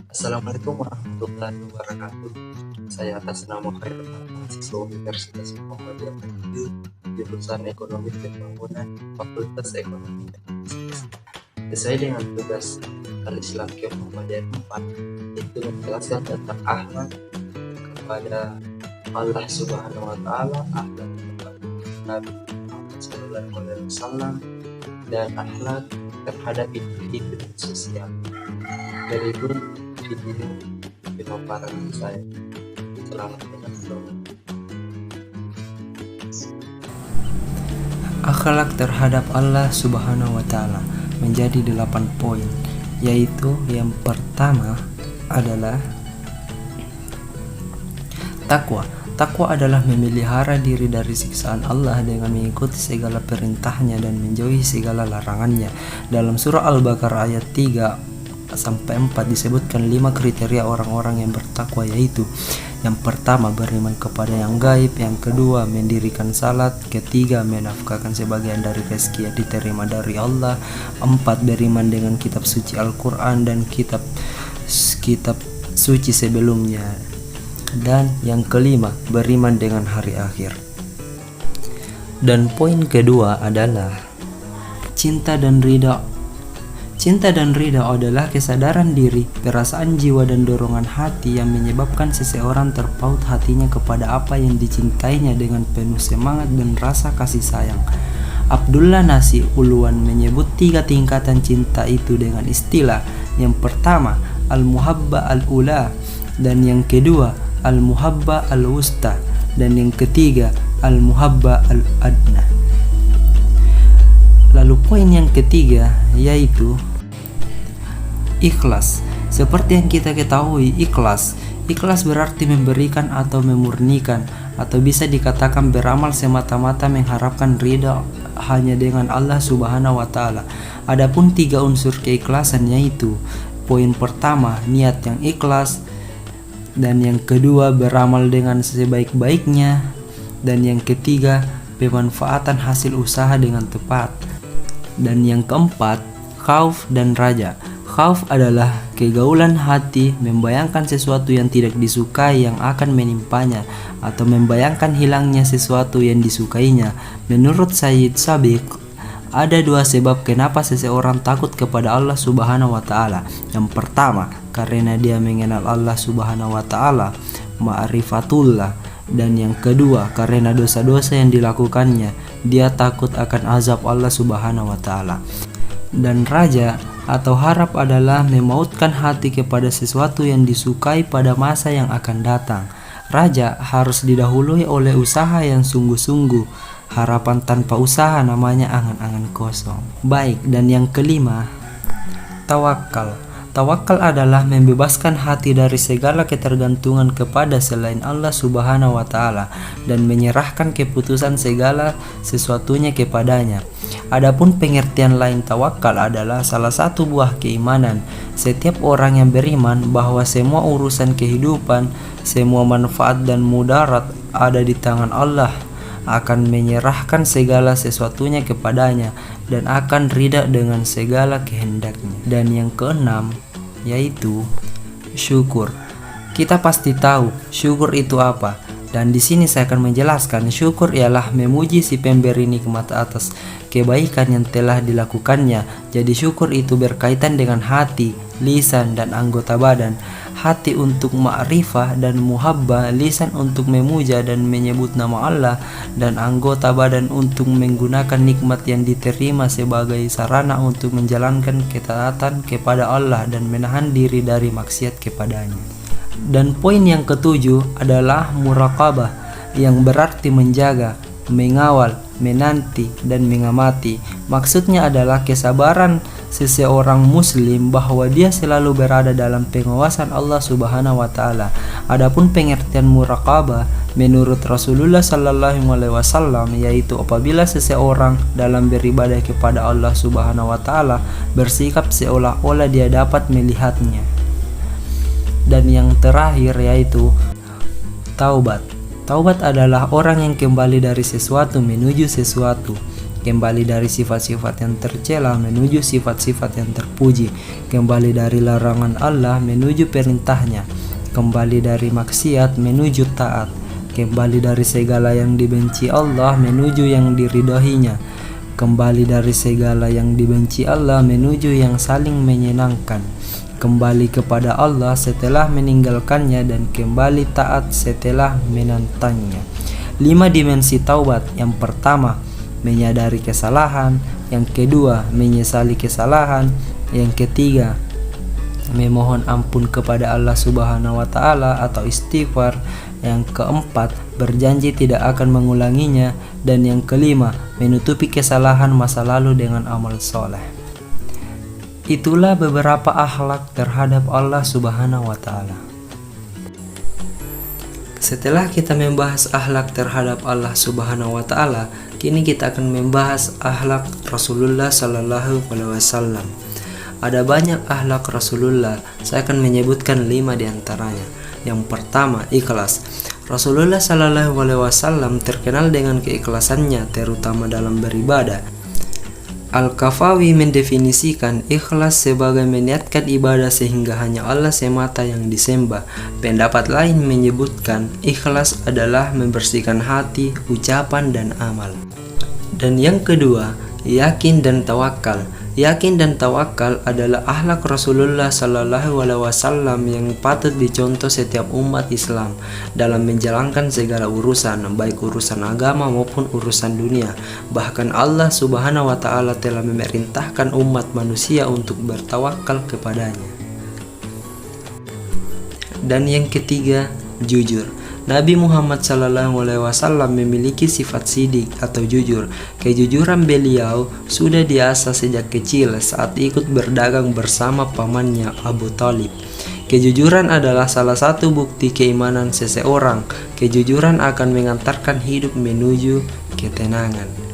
Assalamualaikum warahmatullahi wabarakatuh. Saya atas nama Khairul Anam, mahasiswa Universitas Muhammadiyah Madiun, jurusan Ekonomi Pembangunan, Fakultas Ekonomi dan Bisnis. Sesuai dengan tugas Al-Islam Ke Muhammadiyah 4, itu menjelaskan tentang akhlak kepada Allah Subhanahu wa Ta'ala, akhlak kepada Nabi Muhammad SAW, dan akhlak terhadap individu dan sosial. Berikut video pemaparan saya. Selamat menonton. Akhlak terhadap Allah Subhanahu wa Ta'ala menjadi 8 poin, yaitu yang pertama adalah takwa. Takwa adalah memelihara diri dari siksaan Allah dengan mengikuti segala perintahnya dan menjauhi segala larangannya. Dalam surah Al-Baqarah ayat 3-4 disebutkan 5 kriteria orang-orang yang bertakwa, yaitu yang pertama beriman kepada yang gaib, yang kedua mendirikan salat, ketiga menafkahkan sebagian dari rezeki yang diterima dari Allah, 4 beriman dengan kitab suci Al-Quran dan kitab suci sebelumnya, dan yang kelima beriman dengan hari akhir. Dan poin kedua adalah cinta dan ridha. Cinta dan ridha adalah kesadaran diri, perasaan jiwa dan dorongan hati yang menyebabkan seseorang terpaut hatinya kepada apa yang dicintainya dengan penuh semangat dan rasa kasih sayang. Abdullah Nasir Uluan menyebut 3 tingkatan cinta itu dengan istilah: yang pertama al-muhabba al-ula, dan yang kedua al-muhabba al-wusta, dan yang ketiga al-muhabba al-adna. Lalu poin yang ketiga yaitu ikhlas. Seperti yang kita ketahui, ikhlas berarti memberikan atau memurnikan, atau bisa dikatakan beramal semata-mata mengharapkan ridha hanya dengan Allah Subhanahu wa Ta'ala. Adapun 3 unsur keikhlasan, yaitu poin pertama niat yang ikhlas, dan yang kedua beramal dengan sebaik-baiknya, dan yang ketiga pemanfaatan hasil usaha dengan tepat, dan yang keempat khauf dan raja. Khauf adalah kegaulan hati, membayangkan sesuatu yang tidak disukai yang akan menimpanya, atau membayangkan hilangnya sesuatu yang disukainya. Menurut Sayyid Sabiq, ada 2 sebab kenapa seseorang takut kepada Allah Subhanahu wa Ta'ala. Yang pertama, karena dia mengenal Allah Subhanahu wa Ta'ala, ma'rifatullah, dan yang kedua karena dosa-dosa yang dilakukannya, dia takut akan azab Allah Subhanahu wa Ta'ala. Dan raja atau harap adalah memautkan hati kepada sesuatu yang disukai pada masa yang akan datang. Raja harus didahului oleh usaha yang sungguh-sungguh. Harapan tanpa usaha namanya angan-angan kosong. Baik, dan yang kelima, tawakal. Tawakal adalah membebaskan hati dari segala ketergantungan kepada selain Allah Subhanahu wa Ta'ala dan menyerahkan keputusan segala sesuatunya kepadanya. Adapun pengertian lain tawakal adalah salah satu buah keimanan. Setiap orang yang beriman bahwa semua urusan kehidupan, semua manfaat dan mudarat ada di tangan Allah, akan menyerahkan segala sesuatunya kepadanya dan akan ridha dengan segala kehendaknya. Dan yang keenam yaitu syukur. Kita pasti tahu syukur itu apa, dan di sini saya akan menjelaskan. Syukur ialah memuji si pemberi nikmat atas kebaikan yang telah dilakukannya. Jadi syukur itu berkaitan dengan hati, lisan, dan anggota badan. Hati untuk ma'rifah dan muhabbah, lisan untuk memuja dan menyebut nama Allah, dan anggota badan untuk menggunakan nikmat yang diterima sebagai sarana untuk menjalankan ketaatan kepada Allah dan menahan diri dari maksiat kepadanya. Dan poin yang ketujuh adalah muraqabah, yang berarti menjaga, mengawal, menanti, dan mengamati. Maksudnya adalah kesabaran seseorang muslim bahwa dia selalu berada dalam pengawasan Allah Subhanahu wa Ta'ala. Adapun pengertian muraqabah menurut Rasulullah sallallahu alaihi wasallam yaitu apabila seseorang dalam beribadah kepada Allah Subhanahu wa Ta'ala bersikap seolah-olah dia dapat melihatnya. Dan yang terakhir yaitu taubat. Taubat adalah orang yang kembali dari sesuatu menuju sesuatu. kembali dari sifat-sifat yang tercela menuju sifat-sifat yang terpuji, kembali dari larangan Allah menuju perintahnya, kembali dari maksiat menuju taat, kembali dari segala yang dibenci Allah menuju yang diridhoinya, kembali dari segala yang dibenci Allah menuju yang saling menyenangkan, kembali kepada Allah setelah meninggalkannya, dan kembali taat setelah menantangnya. 5 dimensi taubat. Yang pertama, menyadari kesalahan. Yang kedua, menyesali kesalahan. Yang ketiga, memohon ampun kepada Allah Subhanahu wa Ta'ala atau istighfar. Yang keempat, berjanji tidak akan mengulanginya. Dan yang kelima, menutupi kesalahan masa lalu dengan amal soleh. Itulah beberapa akhlak terhadap Allah Subhanahu wa Ta'ala. Setelah kita membahas akhlak terhadap Allah Subhanahu wa Ta'ala, kini kita akan membahas akhlak Rasulullah Sallallahu Alaihi Wasallam. Ada banyak akhlak Rasulullah, saya akan menyebutkan 5 diantaranya. Yang pertama, ikhlas. Rasulullah Sallallahu Alaihi Wasallam terkenal dengan keikhlasannya, terutama dalam beribadah. Al-Kafawi mendefinisikan ikhlas sebagai meniatkan ibadah sehingga hanya Allah semata yang disembah. Pendapat lain menyebutkan ikhlas adalah membersihkan hati, ucapan, dan amal. Dan yang kedua, yakin dan tawakal. Yakin dan tawakal adalah akhlak Rasulullah Sallallahu Alaihi Wasallam yang patut dicontoh setiap umat Islam dalam menjalankan segala urusan, baik urusan agama maupun urusan dunia. Bahkan Allah Subhanahu wa Ta'ala telah memerintahkan umat manusia untuk bertawakal kepadanya. Dan yang ketiga, jujur. Nabi Muhammad SAW memiliki sifat sidik atau jujur. Kejujuran beliau sudah diasah sejak kecil saat ikut berdagang bersama pamannya Abu Thalib. Kejujuran adalah salah satu bukti keimanan seseorang. Kejujuran akan mengantarkan hidup menuju ketenangan.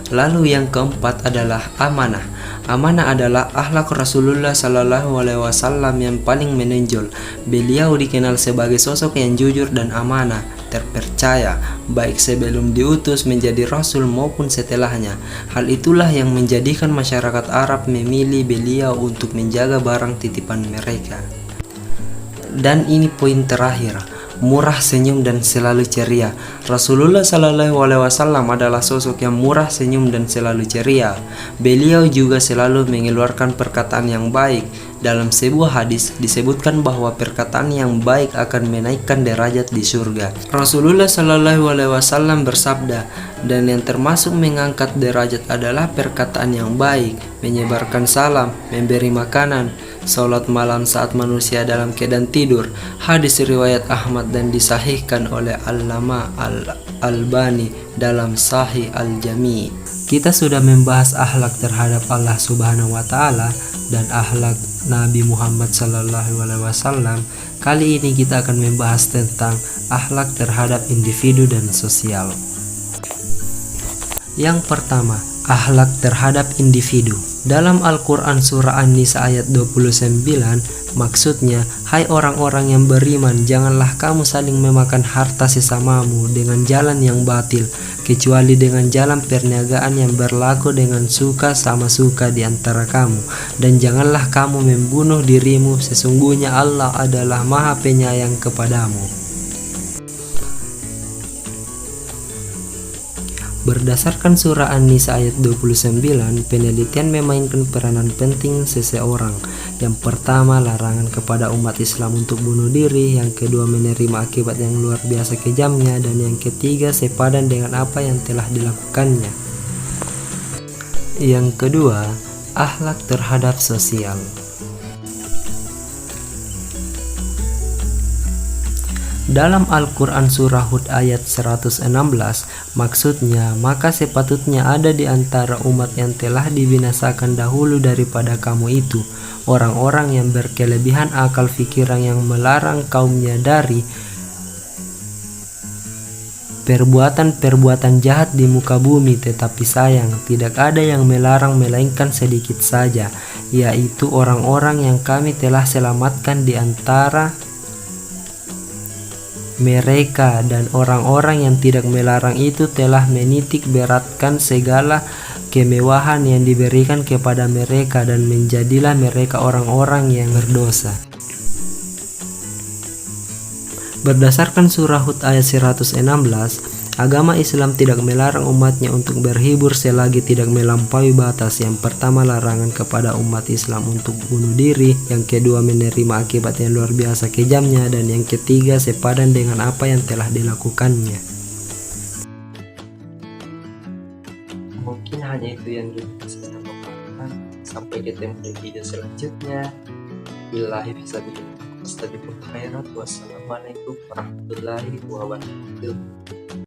Lalu yang keempat adalah amanah. Amanah adalah akhlak Rasulullah Sallallahu Alaihi Wasallam yang paling menonjol. Beliau dikenal sebagai sosok yang jujur dan amanah, terpercaya, baik sebelum diutus menjadi Rasul maupun setelahnya. Hal itulah yang menjadikan masyarakat Arab memilih beliau untuk menjaga barang titipan mereka. Dan ini poin terakhir, murah senyum dan selalu ceria. Rasulullah Sallallahu Alaihi Wasallam adalah sosok yang murah senyum dan selalu ceria. Beliau juga selalu mengeluarkan perkataan yang baik. Dalam sebuah hadis disebutkan bahwa perkataan yang baik akan menaikkan derajat di surga. Rasulullah Sallallahu Alaihi Wasallam bersabda, dan yang termasuk mengangkat derajat adalah perkataan yang baik, menyebarkan salam, memberi makanan, salat malam saat manusia dalam keadaan tidur. Hadis riwayat Ahmad dan disahihkan oleh Allama Al-Albani dalam Sahih Al-Jami'. Kita sudah membahas akhlak terhadap Allah Subhanahu wa Ta'ala dan akhlak Nabi Muhammad Sallallahu Alaihi Wasallam. Kali ini kita akan membahas tentang akhlak terhadap individu dan sosial. Yang pertama, akhlak terhadap individu. Dalam Al-Quran surah An-Nisa ayat 29, maksudnya, hai orang-orang yang beriman, janganlah kamu saling memakan harta sesamamu dengan jalan yang batil, kecuali dengan jalan perniagaan yang berlaku dengan suka sama suka di antara kamu. Dan janganlah kamu membunuh dirimu, sesungguhnya Allah adalah Maha Penyayang kepadamu. Berdasarkan surah An-Nisa ayat 29, penelitian memainkan peranan penting seseorang. Yang pertama, larangan kepada umat Islam untuk bunuh diri. Yang kedua, menerima akibat yang luar biasa kejamnya. Dan yang ketiga, sepadan dengan apa yang telah dilakukannya. Yang kedua, akhlak terhadap sosial. Dalam Al-Quran surah Hud ayat 116, maksudnya, maka sepatutnya ada di antara umat yang telah dibinasakan dahulu daripada kamu itu, orang-orang yang berkelebihan akal fikiran yang melarang kaumnya dari perbuatan-perbuatan jahat di muka bumi. Tetapi sayang, tidak ada yang melarang melainkan sedikit saja, yaitu orang-orang yang kami telah selamatkan di antara Mereka dan orang-orang yang tidak melarang itu telah menitik beratkan segala kemewahan yang diberikan kepada mereka dan menjadilah mereka orang-orang yang berdosa. Berdasarkan surah Hud ayat 116, agama Islam tidak melarang umatnya untuk berhibur selagi tidak melampaui batas. Yang pertama, larangan kepada umat Islam untuk bunuh diri. Yang kedua, menerima akibat yang luar biasa kejamnya. Dan yang ketiga, sepadan dengan apa yang telah dilakukannya. Mungkin hanya itu yang bisa saya paparkan. Sampai ketemu di video selanjutnya. Billahi fisabilillah. Wassalamualaikum warahmatullahi wabarakatuh.